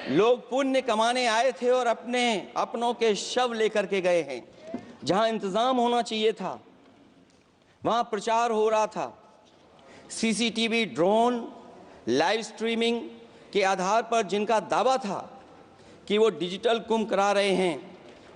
लोग पुण्य कमाने आए थे और अपने अपनों के शव लेकर के गए हैं। जहां इंतजाम होना चाहिए था वहां प्रचार हो रहा था। सीसीटीवी, ड्रोन, लाइव स्ट्रीमिंग के आधार पर जिनका दावा था कि वो डिजिटल कुंभ करा रहे हैं,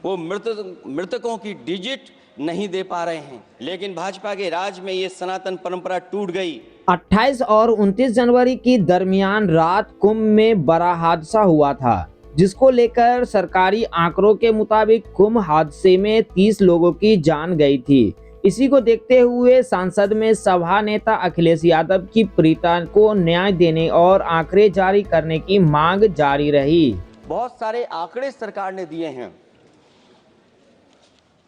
वो मृतकों की डिजिट नहीं दे पा रहे हैं। लेकिन भाजपा के राज में ये सनातन परंपरा टूट गई। 28 और 29 जनवरी की दरमियान रात कुंभ में बड़ा हादसा हुआ था, जिसको लेकर सरकारी आंकड़ों के मुताबिक कुंभ हादसे में 30 लोगों की जान गई थी। इसी को देखते हुए संसद में सभा नेता अखिलेश यादव की पीड़िता को न्याय देने और आंकड़े जारी करने की मांग जारी रही। बहुत सारे आंकड़े सरकार ने दिए हैं।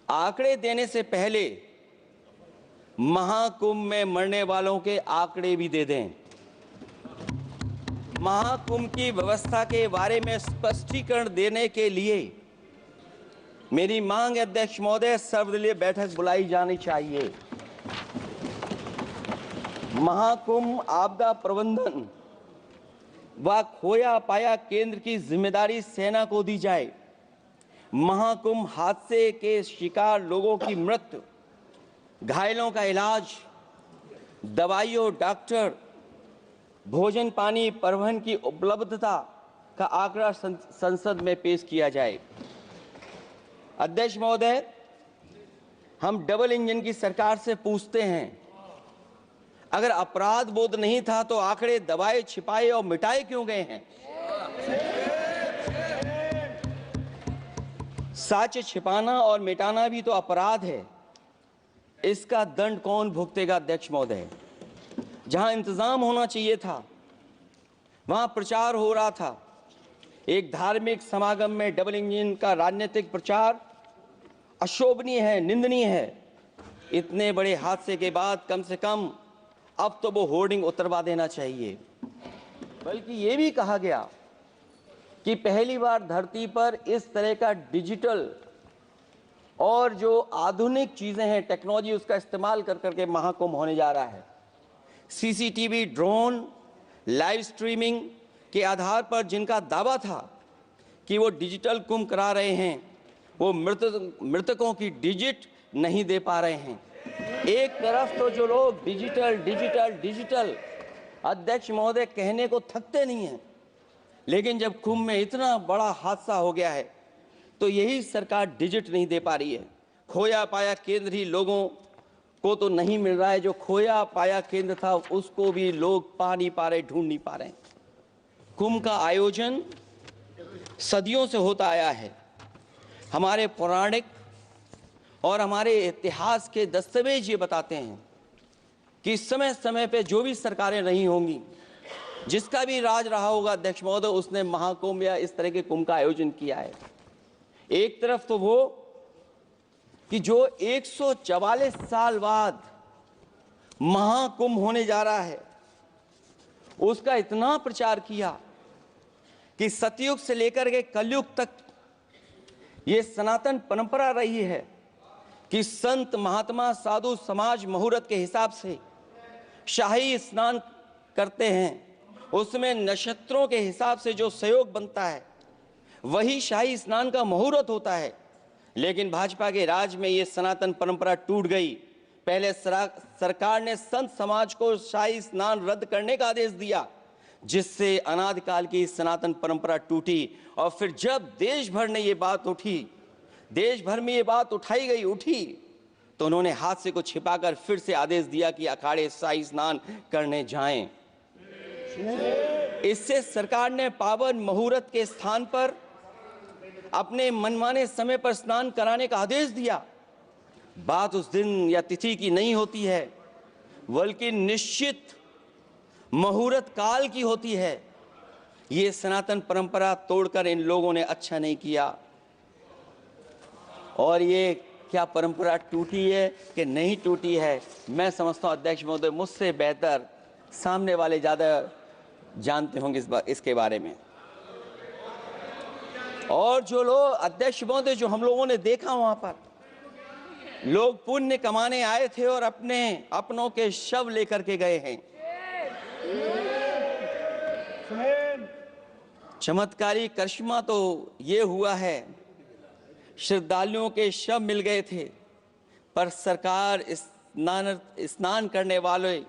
आंकड़े देने से पहले महाकुंभ में मरने वालों के आंकड़े भी दे दें। महाकुंभ की व्यवस्था के बारे में स्पष्टीकरण देने के लिए मेरी मांग है, अध्यक्ष महोदय, सर्वदलीय बैठक बुलाई जानी चाहिए। महाकुंभ आपदा प्रबंधन व खोया पाया केंद्र की जिम्मेदारी सेना को दी जाए। महाकुंभ हादसे के शिकार लोगों की मृत्यु, घायलों का इलाज, दवाइयों, डॉक्टर, भोजन पानी, परिवहन की उपलब्धता का आंकड़ा संसद में पेश किया जाए। अध्यक्ष महोदय, हम डबल इंजन की सरकार से पूछते हैं, अगर अपराध बोध नहीं था तो आंकड़े दबाए, छिपाए और मिटाए क्यों गए हैं? सच छिपाना और मिटाना भी तो अपराध है। इसका दंड कौन भुगतेगा? अध्यक्ष महोदय, जहां इंतजाम होना चाहिए था वहां प्रचार हो रहा था। एक धार्मिक समागम में डबल इंजन का राजनीतिक प्रचार अशोभनीय है, निंदनीय है। इतने बड़े हादसे के बाद कम से कम अब तो वो होर्डिंग उतरवा देना चाहिए। बल्कि ये भी कहा गया कि पहली बार धरती पर इस तरह का डिजिटल और जो आधुनिक चीजें हैं, टेक्नोलॉजी, उसका इस्तेमाल कर करके महाकुंभ होने जा रहा है। सीसीटीवी, ड्रोन, लाइव स्ट्रीमिंग के आधार पर जिनका दावा था कि वो डिजिटल कुंभ करा रहे हैं, वो मृतकों की डिजिट नहीं दे पा रहे हैं। एक तरफ तो जो लोग डिजिटल डिजिटल डिजिटल अध्यक्ष महोदय कहने को थकते नहीं हैं, लेकिन जब कुंभ में इतना बड़ा हादसा हो गया है तो यही सरकार डिजिट नहीं दे पा रही है। खोया पाया केंद्र ही लोगों को तो नहीं मिल रहा है। जो खोया पाया केंद्र था उसको भी लोग पा नहीं पा रहे, ढूंढ नहीं पा रहे। कुंभ का आयोजन सदियों से होता आया है। हमारे पौराणिक और हमारे इतिहास के दस्तावेज ये बताते हैं कि समय समय पे जो भी सरकारें रही होंगी, जिसका भी राज रहा होगा अध्यक्ष महोदय, उसने महाकुंभ या इस तरह के कुंभ का आयोजन किया है। एक तरफ तो वो कि जो 144 साल बाद महाकुंभ होने जा रहा है, उसका इतना प्रचार किया कि सतयुग से लेकर के कलयुग तक ये सनातन परंपरा रही है कि संत, महात्मा, साधु समाज मुहूर्त के हिसाब से शाही स्नान करते हैं। उसमें नक्षत्रों के हिसाब से जो सहयोग बनता है वही शाही स्नान का मुहूर्त होता है। लेकिन भाजपा के राज में ये सनातन परंपरा टूट गई। पहले सरकार ने संत समाज को शाही स्नान रद्द करने का आदेश दिया, जिससे अनादिकाल की सनातन परंपरा टूटी। और फिर जब देश भर में ये बात उठी तो उन्होंने हादसे को छिपाकर फिर से आदेश दिया कि अखाड़े शाही स्नान करने जाएं। इससे सरकार ने पावन मुहूर्त के स्थान पर अपने मनमाने समय पर स्नान कराने का आदेश दिया। बात उस दिन या तिथि की नहीं होती है, बल्कि निश्चित मुहूर्त काल की होती है। ये सनातन परंपरा तोड़कर इन लोगों ने अच्छा नहीं किया। और ये क्या परंपरा टूटी है कि नहीं टूटी है, मैं समझता हूं अध्यक्ष महोदय मुझसे बेहतर सामने वाले ज्यादा जानते होंगे इसके बारे में। और जो लोग अध्यक्ष महोदय, जो हम लोगों ने देखा वहां पर लोग पुण्य कमाने आए थे और अपने अपनों के शव लेकर के गए हैं। चमत्कारी करिश्मा तो ये हुआ है, श्रद्धालुओं के शव मिल गए थे, पर सरकार स्नान करने वाले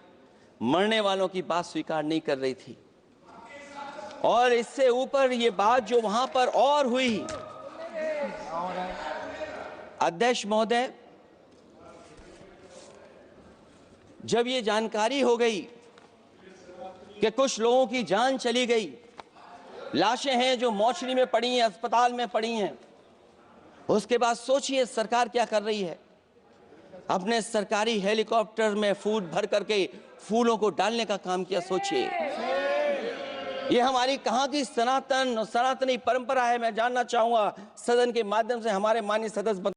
मरने वालों की बात स्वीकार नहीं कर रही थी। और इससे ऊपर ये बात जो वहां पर और हुई, अध्यक्ष महोदय, जब ये जानकारी हो गई कि कुछ लोगों की जान चली गई, लाशें हैं जो मोर्चरी में पड़ी हैं, अस्पताल में पड़ी हैं, उसके बाद सोचिए सरकार क्या कर रही है। अपने सरकारी हेलीकॉप्टर में फूल भर करके फूलों को डालने का काम किया। सोचिए, ये हमारी कहाँ की सनातनी परंपरा है। मैं जानना चाहूंगा सदन के माध्यम से हमारे माननीय सदस्य